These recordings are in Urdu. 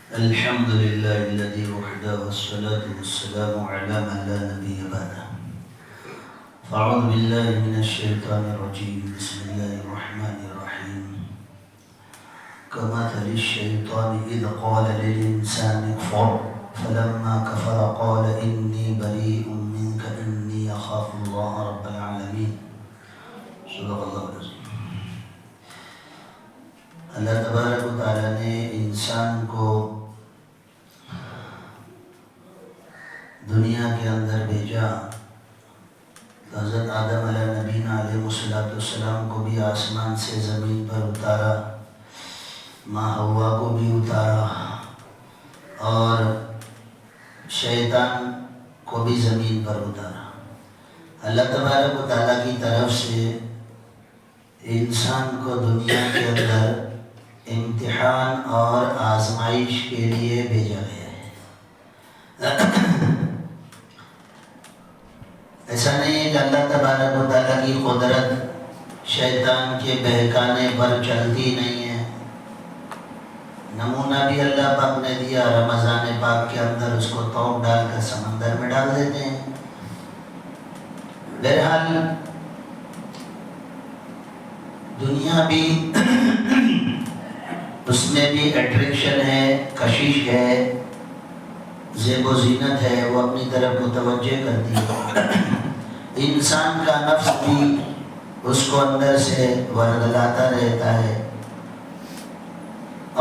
الحمد لله الذي وحده والصلاة والسلام على من لا نبي بعده. فأعوذ بالله من الشيطان الرجيم. بسم الله الرحمن الرحيم. كمثل الشيطان إذ قال للإنسان اكفر فلما كفر قال إني بريء منك إني أخاف الله رب العالمين. صدق الله العظيم. اللہ تبارک و تعالیٰ نے انسان کو دنیا کے اندر بھیجا. حضرت آدم علیہ نبینا علیہ السلام کو بھی آسمان سے زمین پر اتارا، ماں حوا کو بھی اتارا، اور شیطان کو بھی زمین پر اتارا. اللہ تبارک و تعالیٰ کی طرف سے انسان کو دنیا کے اندر امتحان اور آزمائش کے لیے بھیجا گیا ہے. ایسا نہیں ہے کہ اللہ تبارک و تعالیٰ کی قدرت شیطان کے بہکانے پر چلتی نہیں ہے. نمونہ بھی اللہ پاک نے دیا. رمضان پاک کے اندر اس کو توپ ڈال کر سمندر میں ڈال دیتے ہیں. بہرحال دنیا بھی اس میں بھی اٹریکشن ہے، کشش ہے، زیب و زینت ہے، وہ اپنی طرف متوجہ کرتی ہے. انسان کا نفس بھی اس کو اندر سے ورگلاتا رہتا ہے،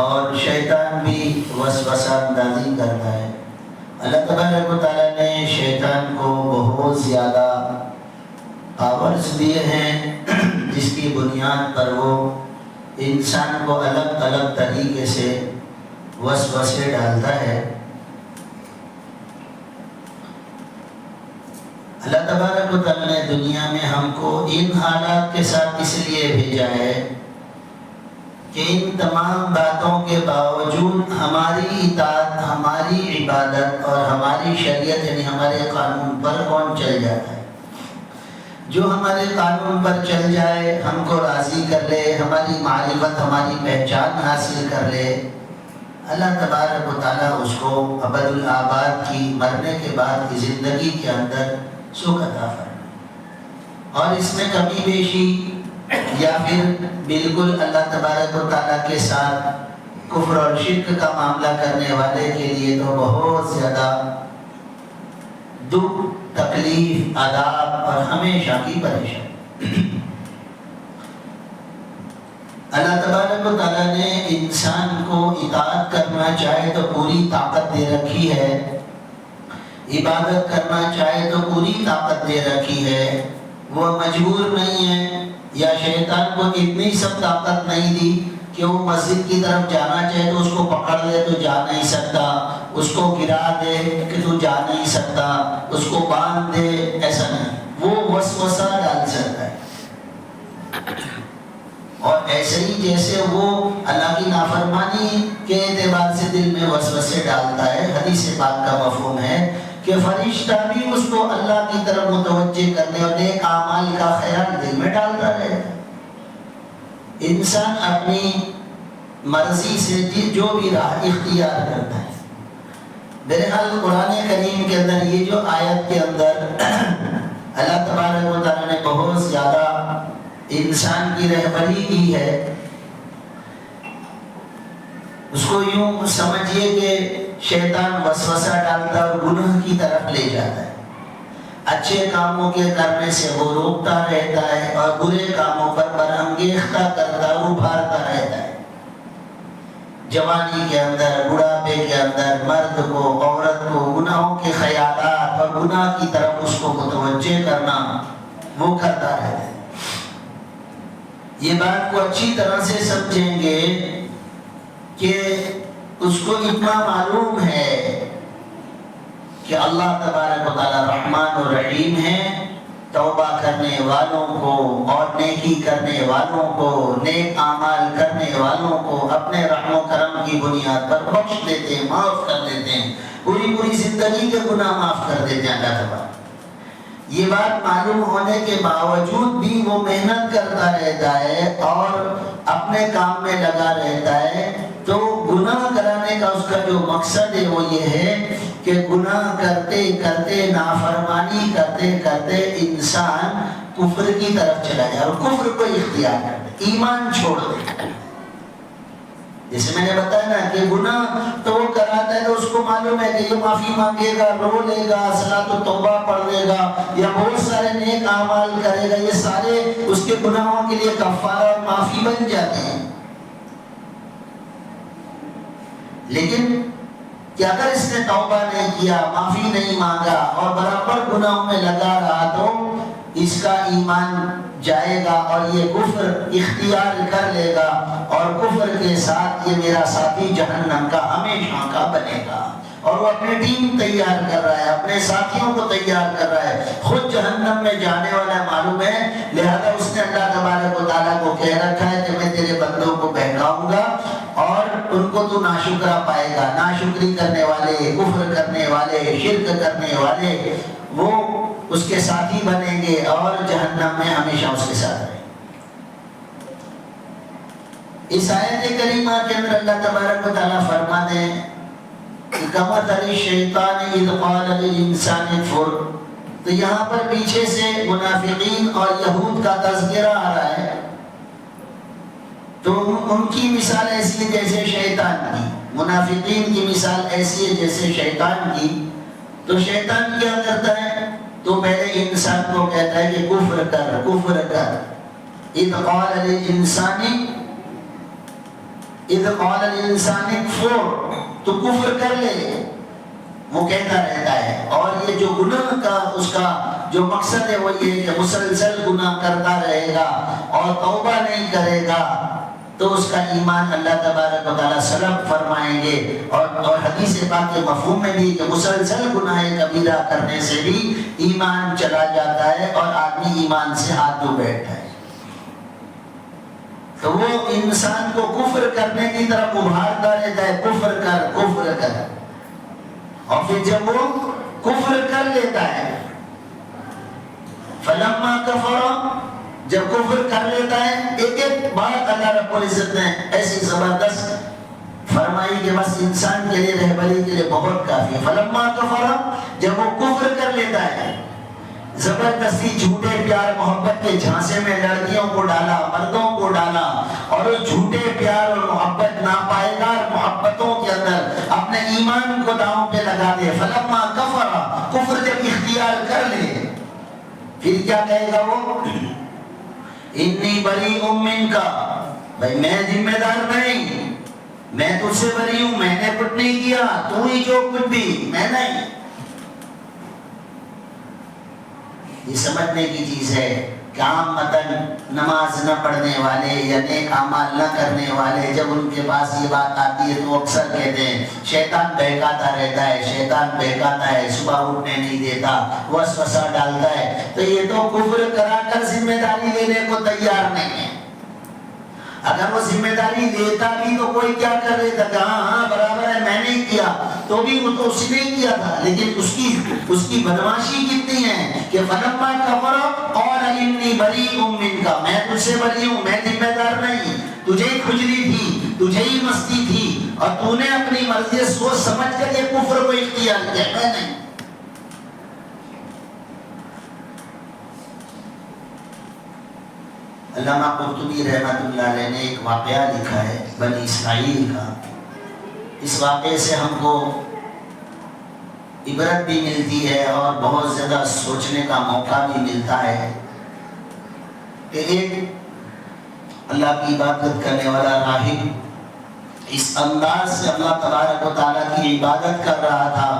اور شیطان بھی وسوسہ اندازی کرتا ہے. اللہ تبارک و تعالیٰ نے شیطان کو بہت زیادہ پاورز دیے ہیں، جس کی بنیاد پر وہ انسان کو الگ الگ طریقے سے وسوسے ڈالتا ہے. اللہ تبارک و تعالیٰ نے دنیا میں ہم کو ان حالات کے ساتھ اس لیے بھیجا ہے کہ ان تمام باتوں کے باوجود ہماری اطاعت، ہماری عبادت اور ہماری شریعت یعنی ہمارے قانون پر کون چل جاتا ہے. جو ہمارے قانون پر چل جائے، ہم کو راضی کر لے، ہماری معرفت، ہماری پہچان حاصل کر لے، اللہ تبارک و تعالیٰ اس کو ابد الآباد کی مرنے کے بعد کی زندگی کے اندر سکھ عطا فرمائے. اور اس میں کمی بیشی یا پھر بالکل اللہ تبارک و تعالیٰ کے ساتھ کفر اور شرک کا معاملہ کرنے والے کے لیے تو بہت زیادہ دکھ، تکلیف، عذاب اور ہمیشہ کی پریشانی. اللہ تبارک و تعالیٰ نے انسان کو اطاعت کرنا چاہے تو پوری طاقت دے رکھی ہے، عبادت کرنا چاہے تو پوری طاقت دے رکھی ہے. وہ مجبور نہیں ہے، یا شیطان کو اتنی سب طاقت نہیں دی کہ وہ مسجد کی طرف جانا چاہے تو اس کو پکڑ لے تو جا نہیں سکتا، اس کو گرا دے کہ تو جا نہیں سکتا، اس کو باندھ دے. ایسا نہیں، وہ وسوسہ ڈال سکتا ہے. اور ایسے ہی جیسے وہ اللہ کی نافرمانی کے اعتبار سے دل میں وسوسے ڈالتا ہے، حدیث پاک کا مفہوم ہے کہ فرشتہ بھی اس کو اللہ کی طرف متوجہ کرنے اور نیک اعمال کا خیال دل میں ڈالتا رہتا ہے. انسان اپنی مرضی سے جو بھی راہ اختیار کرتا ہے. بہرحال قرآن کریم کے اندر یہ جو آیت کے اندر اللہ تبارک و تعالیٰ نے بہت زیادہ انسان کی رہبری کی ہے، اس کو یوں سمجھیے کہ شیطان وسوسہ ڈالتا اور گناہ کی طرف لے جاتا ہے. اچھے کاموں کے کرنے سے وہ روکتا رہتا ہے اور برے کاموں پر برانگیختہ کرتا، ابھارتا رہتا ہے. جوانی کے اندر، بڑھاپے کے اندر مرد کو، عورت کو گناہوں کے خیالات اور گناہ کی طرف اس کو متوجہ کرنا وہ کرتا رہتا ہے. یہ بات کو اچھی طرح سے سمجھیں گے کہ اس کو اتنا معلوم ہے کہ اللہ تبارک و تعالیٰ رحمان و رحیم ہے. توبہ کرنے والوں کو اور نیکی کرنے والوں کو، نیک اعمال کرنے والوں کو اپنے رحم و کرم کی بنیاد پر بخش دیتے ہیں، معاف کر دیتے ہیں، پوری زندگی کے گناہ معاف کر دیتے ہیں اللہ تبارک. یہ بات معلوم ہونے کے باوجود بھی وہ محنت کرتا رہتا ہے اور اپنے کام میں لگا رہتا ہے، تو گناہ کرانے کا اس کا جو مقصد ہے وہ یہ ہے کہ گناہ کرتے کرتے نافرمانی کرتے کرتے انسان کفر کی طرف چلا جائے اور کفر کو اختیار کر دے، ایمان چھوڑ دے۔ جیسے میں نے بتایا نا کہ گناہ تو وہ کراتا ہے تو اس کو معلوم ہے کہ یہ معافی مانگے گا، رو لے گا، صلاۃ التوبہ پڑھ لے گا یا بہت سارے نیک اعمال کرے گا، یہ سارے اس کے گناہوں کے لیے کفارہ اور معافی بن جاتے ہیں۔ لیکن کہ اگر اس نے توبہ نہیں کیا، معافی نہیں مانگا اور برابر گناہوں میں لگا رہا تو اس کا ایمان جائے گا اور یہ کفر اختیار کر لے گا اور کفر کے ساتھ یہ میرا ساتھی جہنم کا ہمیشہ کا بنے گا۔ اور وہ اپنی ٹیم تیار کر رہا ہے، اپنے ساتھیوں کو تیار کر رہا ہے، خود جہنم میں جانے والا معلوم ہے، لہذا اس نے اللہ تبارک و تعالیٰ کو کہہ رکھا ہے کہ میں تیرے بندوں کو بہکاؤں گا اور ان کو تو ناشکرا پائے گا۔ ناشکری کرنے والے، کفر کرنے والے، شرک کرنے والے وہ اس کے ساتھی بنیں گے اور جہنم میں ہمیشہ اس کے ساتھ رہیں گے۔ اس آیت کریمہ کے اندر اللہ تبارک و تعالیٰ فرماتے ہیں کہ کمثل الشیطان اذ قال للانسان اکفر، تو یہاں پر پیچھے سے منافقین اور یہود کا تذکرہ آ رہا ہے، تو ان کی مثال ایسی ہے جیسے شیطان کی، منافقین کی مثال ایسی ہے جیسے شیطان کی۔ تو شیطان کیا کرتا ہے؟ تو پہلے انسان کو کہتا ہے کہ کفر کر، کفر کر۔ اذ قال للانسان اکفر، تو کفر کر لے، وہ کہتا رہتا ہے۔ اور یہ جو گناہ کا اس کا جو مقصد ہے وہ یہ ہے کہ مسلسل گناہ کرتا رہے گا اور توبہ نہیں کرے گا تو اس کا ایمان اللہ تبارک و تعالیٰ سلب فرمائیں گے۔ اور حدیث پاک کے مفہوم میں بھی کہ مسلسل گناہ کبیرہ کرنے سے بھی ایمان چلا جاتا ہے اور آدمی ایمان سے ہاتھ دھو بیٹھتا ہے۔ تو وہ انسان کو کفر کرنے کی طرف ابھارتا رہتا ہے، کفر کر، کفر کر۔ اور پھر جب وہ کفر کر لیتا ہے، فلما کفر، جب کفر کر لیتا ہے، ایک ایک بات اللہ رب العزت نے ایسی زبردست فرمائی کہ بس انسان کے لیے، رہبری کے لیے بہت کافی ہے۔ فلما کفر، جب وہ کفر کر لیتا ہے، زبردستی جھوٹے پیار محبت کے جھانسے میں لڑکیوں کو ڈالا، مردوں کو ڈالا، اور وہ جھوٹے پیار اور محبت ناپائیدار محبتوں کے اندر اپنے ایمان کو داؤں پہ لگا دے۔ فلما کفر، کفر جب اختیار کر لے، پھر کیا کہے گا وہ؟ انی بریء منک، بھائی میں ذمہ دار نہیں، میں تجھ سے بری ہوں، میں نے کچھ نہیں کیا، تو ہی جو کچھ بھی، میں نہیں۔ یہ سمجھنے کی چیز ہے کہ عامتاً نماز نہ پڑھنے والے یا نیک اعمال نہ کرنے والے جب ان کے پاس یہ بات آتی ہے تو اکثر کہتے ہیں شیطان بہکاتا رہتا ہے، شیطان بہکاتا ہے، صبح اٹھنے نہیں دیتا، وسوسہ ڈالتا ہے۔ تو یہ تو کفر کرا کر ذمہ داری لینے کو تیار نہیں ہے۔ اگر وہ ذمہ داری لیتا بھی تو کوئی کیا کر لیتا کہ ہاں برابر ہے، میں نہیں کیا، تو بھی وہ تو اس نے ہی کیا تھا۔ لیکن اس کی بدماشی کتنی ہے کہ فلما کفر قال انی بریء منک، میں تجھ سے بری ہوں، میں ذمہ دار نہیں، تجھے ہی کھجلی تھی، تجھے ہی مستی تھی اور تو نے اپنی مرضی سوچ سمجھ کر یہ کفر کو اختیار کیا، میں نہیں۔ علامہ قرطبی رحمۃ اللہ علیہ نے ایک واقعہ لکھا ہے بنی اسرائیل کا۔ اس واقعے سے ہم کو عبرت بھی ملتی ہے اور بہت زیادہ سوچنے کا موقع بھی ملتا ہے کہ ایک اللہ کی عبادت کرنے والا راہب اس انداز سے اللہ تبارک و تعالیٰ کی عبادت کر رہا تھا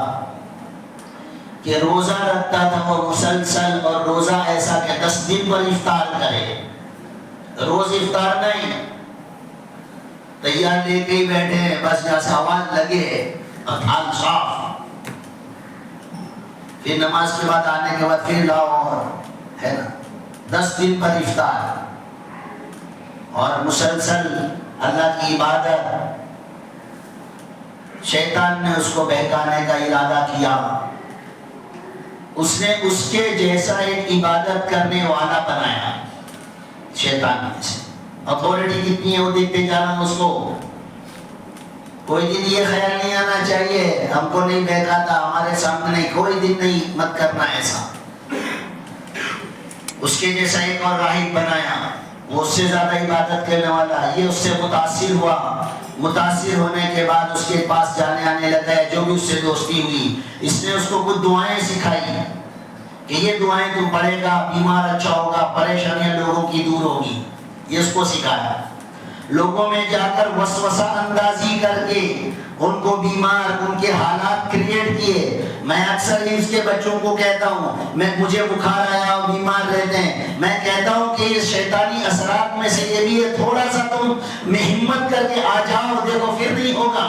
کہ روزہ رکھتا تھا وہ مسلسل، اور روزہ ایسا کہ 10 دن پر افطار کرے، روز افطار نہیں، تیار لے کے ہی بیٹھے ہیں، بس جہاں سے آواز لگے اور تھال صاف، پھر نماز کے بعد آنے کے بعد پھر لاؤ، اور ہے نا 10 دن پر افطار اور مسلسل اللہ کی عبادت۔ شیطان نے اس کو بہکانے کا ارادہ کیا، اس نے اس کے جیسا ایک عبادت کرنے والا بنایا شیطان نے سے۔ اتھارٹی کتنی ہے وہ دیکھتے جانا اس کو، کوئی دن یہ خیال نہیں آنا چاہیے ہم کو نہیں دیکھا تھا، ہمارے سامنے نہیں، کوئی دن نہیں، مت کرنا ایسا۔ اس کے جیسا ایک اور راہب بنایا، وہ اس سے زیادہ عبادت کرنے والا، یہ اس سے متاثر ہوا، متاثر ہونے کے بعد اس کے پاس جانے آنے لگا ہے، جو بھی اس سے دوستی ہوئی، اس نے اس کو کچھ دعائیں سکھائی کہ یہ دعائیں تم پڑھے گا، بیمار اچھا ہوگا، پریشانیاں لوگوں کی دور ہوگی، یہ اس کو سکھایا۔ لوگوں میں جا کر وسوسہ اندازی کر کے ان کو بیمار، ان کے حالات کریٹ کیے۔ میں اکثر ہی اس کے بچوں کو کہتا ہوں، مجھے بخار آیا اور بیمار رہتے ہیں، میں کہتا ہوں کہ یہ شیطانی اثرات میں سے یہ بھی ہے، تھوڑا سا تم ہمت کر کے آ جاؤ، دیکھو پھر نہیں ہوگا۔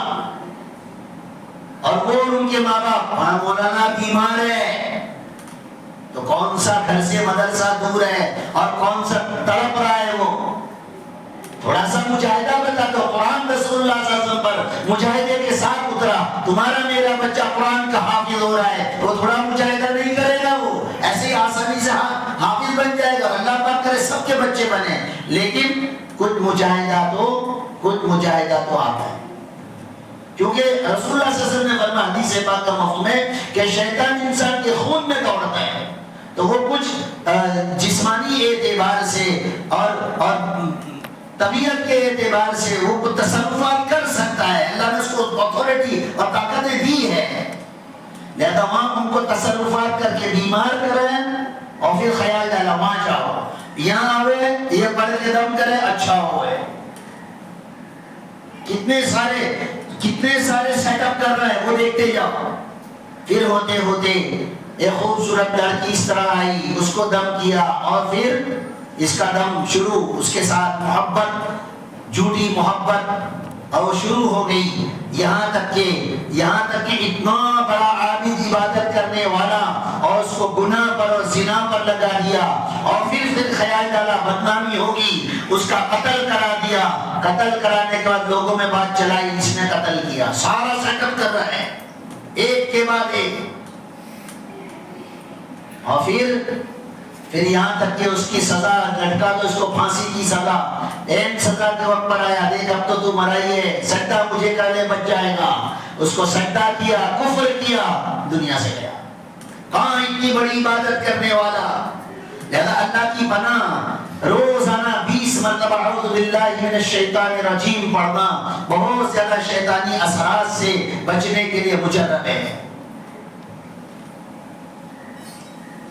اور وہ ان کے ماں باپ، مولانا بیمار ہے تو کون سا گھر سے مدرسہ دور ہے اور کون سا تڑپ رہا ہے، وہ تھوڑا سا مجاہدہ بتا دو۔ قرآن رسول اللہ صلی اللہ علیہ وسلم پر مجاہدے کے ساتھ اترا، تمہارا میرا بچہ قرآن کا حافظ ہو رہا ہے، وہ تھوڑا مجاہدہ نہیں کرے گا، وہ ایسے ہی آسانی سے حافظ بن جائے گا۔ اللہ پاک کرے سب کے بچے بنے، لیکن کچھ مجاہدہ تو آتا ہے، کیونکہ رسول اللہ صلی اللہ علیہ وسلم نے فرمایا، حدیث پاک کا مفہوم ہے کہ شیطان انسان کے خون میں دوڑتا ہے، تو وہ کچھ جسمانی اعتبار سے اور طبیعت کے اعتبار سے وہ تصرفات کر سکتا ہے، اللہ نے اس کو اتھارٹی اور طاقتیں دی ہے، لہذا وہاں ان کو تصرفات کر کے بیمار کریں اور پھر خیال ڈالا وہاں جاؤ، یہاں آوے یہ پڑھ کے دم کرے اچھا ہوئے۔ کتنے سارے سیٹ اپ کر رہے ہیں وہ دیکھتے جاؤ۔ پھر ہوتے ہوتے ایک خوبصورت لڑکی اس طرح آئی، اس کو دم کیا اور پھر اس کا دم شروع، اس کے ساتھ محبت، جھوٹی محبت، اور وہ شروع ہو گئی، یہاں تک کہ اتنا بڑا عابد عبادت کرنے والا اور اس کو گناہ پر اور زنا پر لگا دیا، اور پھر خیال ڈالا بدنامی ہوگی، اس کا قتل کرا دیا۔ قتل کرانے کے بعد لوگوں میں بات چلائی اس نے قتل کیا، سارا سیٹ اپ کر رہے ہیں ایک کے بعد ایک، اور پھر یہاں تک کہ اس کی سزا لٹکا تو اس کو پھانسی کی سزا، این سزا کے وقت پر آیا، دیکھ اب تو تو مرائی ہے، سجدہ مجھے کر لے بچ جائے گا، اس کو سجدہ کیا، کفر کیا، دنیا سے گیا۔ کہاں اتنی بڑی عبادت کرنے والا، لہذا اللہ کی پناہ روزانہ 20 مرتبہ اعوذ باللہ من الشیطان الرجیم پڑھنا بہت زیادہ شیطانی اثرات سے بچنے کے لیے مجرب ہے۔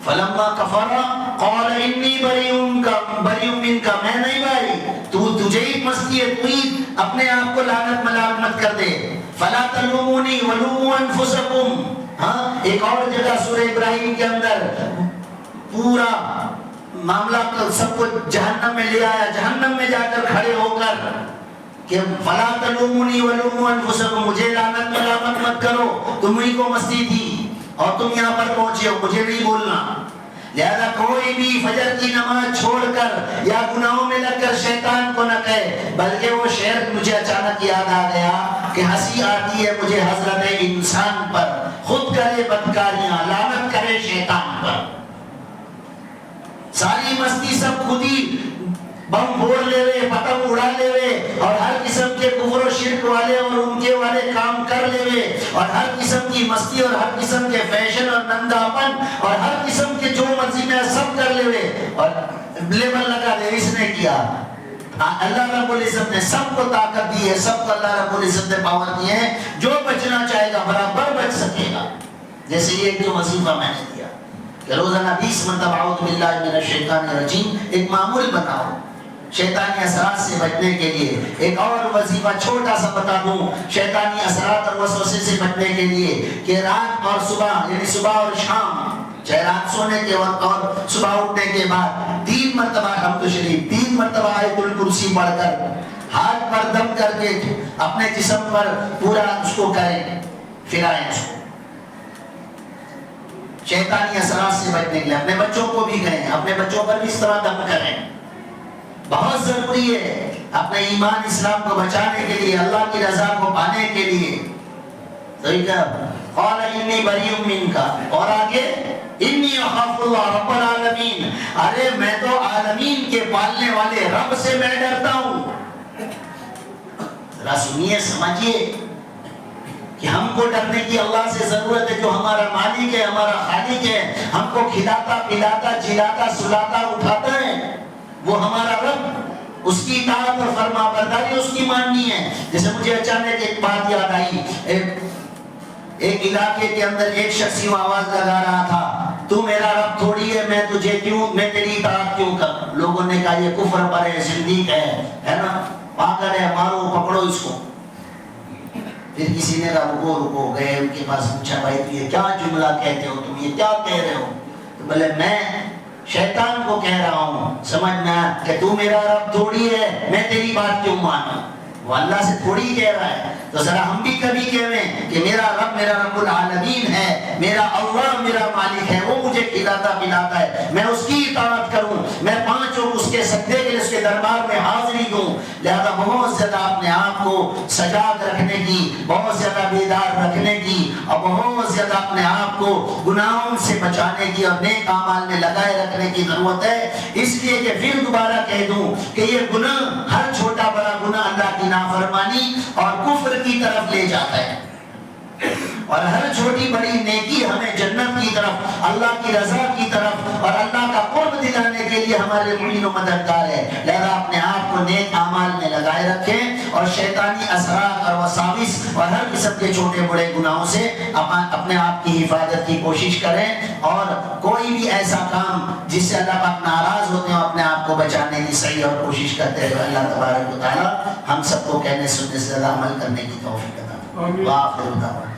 فلما کفر قال انی بریء منک، میں نہیں بھائی، تجھے ہی مستی ہے، تو ہی اپنے آپ کو لعنت ملامت کر دے۔ فلا تلومونی ولوموا انفسکم، ہاں ایک اور جگہ سورہ ابراہیم کے اندر پورا معاملہ سب کو جہنم میں لے آیا، جہنم میں جا کر کھڑے ہو کر کہ فلا تلومونی ولوموا انفسکم، مجھے لعنت ملامت مت کرو، تمہیں کو مستی تھی اور تم یہاں پر پہنچے ہو، مجھے نہیں بولنا۔ لہذا کوئی بھی فجر کی نماز چھوڑ کر یا گناہوں میں لگ کر شیطان کو نہ کہے، بلکہ وہ شعر مجھے اچانک یاد آ گیا کہ ہنسی آتی ہے مجھے حضرت انسان پر، خود کرے بدکاریاں، لعنت کرے شیطان پر، ساری مستی سب خود ہی بم پھوڑ لے وے، پتنگ اڑا لے وے، اور ہر قسم کے کفر و شرک والے اور ان کے والے کام کر لے وے، اور ہر قسم کی مستی اور ہر قسم کے فیشن اور ننگاپن اور ہر قسم کے جو مرضی میں سب کر لے وے، اور لیبل لگا دے اس نے کیا۔ اللہ رب العزت نے سب کو طاقت دی ہے، سب کو اللہ رب العزت نے پاور دی ہے، جو بچنا چاہے گا برابر بچ سکے گا۔ جیسے یہ جو وظیفہ میں نے دیا کہ روزانہ 20 مرتبہ اعوذ باللہ من الشیطان الرجیم ایک معمول بناؤ شیطانی اثرات سے بچنے کے لیے۔ ایک اور وظیفہ چھوٹا سا بتا دوں شیطانی اثرات اور وسوسے سے بچنے کے لیے، کہ رات اور صبح، یعنی صبح اور شام، چاہے رات سونے کے وقت اور صبح اٹھنے کے بعد 3 مرتبہ حمد شریف، 3 مرتبہ آیت الکرسی پڑھ کر ہاتھ پر دم کر کے اپنے جسم پر پورا اس کو کریں، پھرائیں اس کو، شیطانی اثرات سے بچنے کے لیے۔ اپنے بچوں کو بھی کہیں، اپنے بچوں پر بھی اس طرح دم کریں، بہت ضروری ہے اپنے ایمان اسلام کو بچانے کے لیے، اللہ کی رضا کو پانے کے لیے۔ قال انی بریء منک، اور آگے انی اخاف اللہ رب العالمین، ارے میں تو عالمین کے پالنے والے رب سے میں ڈرتا ہوں۔ ذرا سنیے، سمجھیے، کہ ہم کو ڈرنے کی اللہ سے ضرورت ہے جو ہمارا مالک ہے، ہمارا خالق ہے، ہم کو کھلاتا پلاتا جلاتا سلاتا اٹھاتا ہے، وہ ہمارا رب، اس کی اطاعت اور فرما برداری اس کی ماننی ہے۔ جیسے مجھے اچانک ایک بات یاد آئی، ایک علاقے کے اندر ایک شخص یوں آواز لگا رہا تھا، تو میرا رب تھوڑی ہے، میں تیری اطاعت کیوں کر؟ لوگوں نے کہا یہ کفر پر ہے، زندیق ہے نا، پاگل ہے، مارو پکڑو اس کو۔ پھر کسی نے کہا رکو، گئے ان کے پاس، پوچھا بھائی تو یہ کیا جملہ کہتے ہو تم، یہ کیا کہہ رہے ہو؟ تو بولے میں شیطان کو کہہ رہا ہوں، سمجھنا کہ تو میرا رب تھوڑی ہے، میں تیری بات کیوں مانوں؟ وہ اللہ سے تھوڑی کہہ رہا ہے۔ تو ذرا ہم بھی کبھی کہویں کہ میرا رب العالمین ہے، میرا اللہ میرا مالک ہے، وہ مجھے کھلاتا پلاتا ہے، میں اس کی اطاعت کروں، میں 5 وقت اس کے سجدے کے لیے اس کے دربار میں حاضری دوں۔ لہذا بہت زیادہ اپنے آپ کو سجاد رکھنے کی، بہت زیادہ بیدار رکھنے کی، اور بہت زیادہ اپنے آپ کو گناہوں سے بچانے کی اور نیک اعمال میں لگائے رکھنے کی ضرورت ہے۔ اس لیے کہ پھر دوبارہ کہہ دوں کہ یہ گناہ، ہر چھوٹا بڑا گناہ اللہ کی نافرمانی اور کفر کی طرف لے جاتا ہے، اور ہر چھوٹی بڑی نیکی ہمیں جنت کی طرف، اللہ کی رضا کی طرف اور اللہ کا قرب دلانے کے لیے ہمارے معین و مددگار ہے۔ لہذا اپنے آپ کو نیک اعمال میں لگائے رکھیں اور شیطانی اثرات اور وساوس اور ہر قسم کے چھوٹے بڑے گناہوں سے اپنے آپ کی حفاظت کی کوشش کریں، اور کوئی بھی ایسا کام جس سے اللہ پاک ناراض ہوتے ہیں اپنے آپ کو بچانے کی صحیح اور کوشش کرتے ہوئے اللہ تبارک و تعالی ہم سب کو کہنے سننے سے زیادہ عمل کرنے کی توفیق عطا فرمائے۔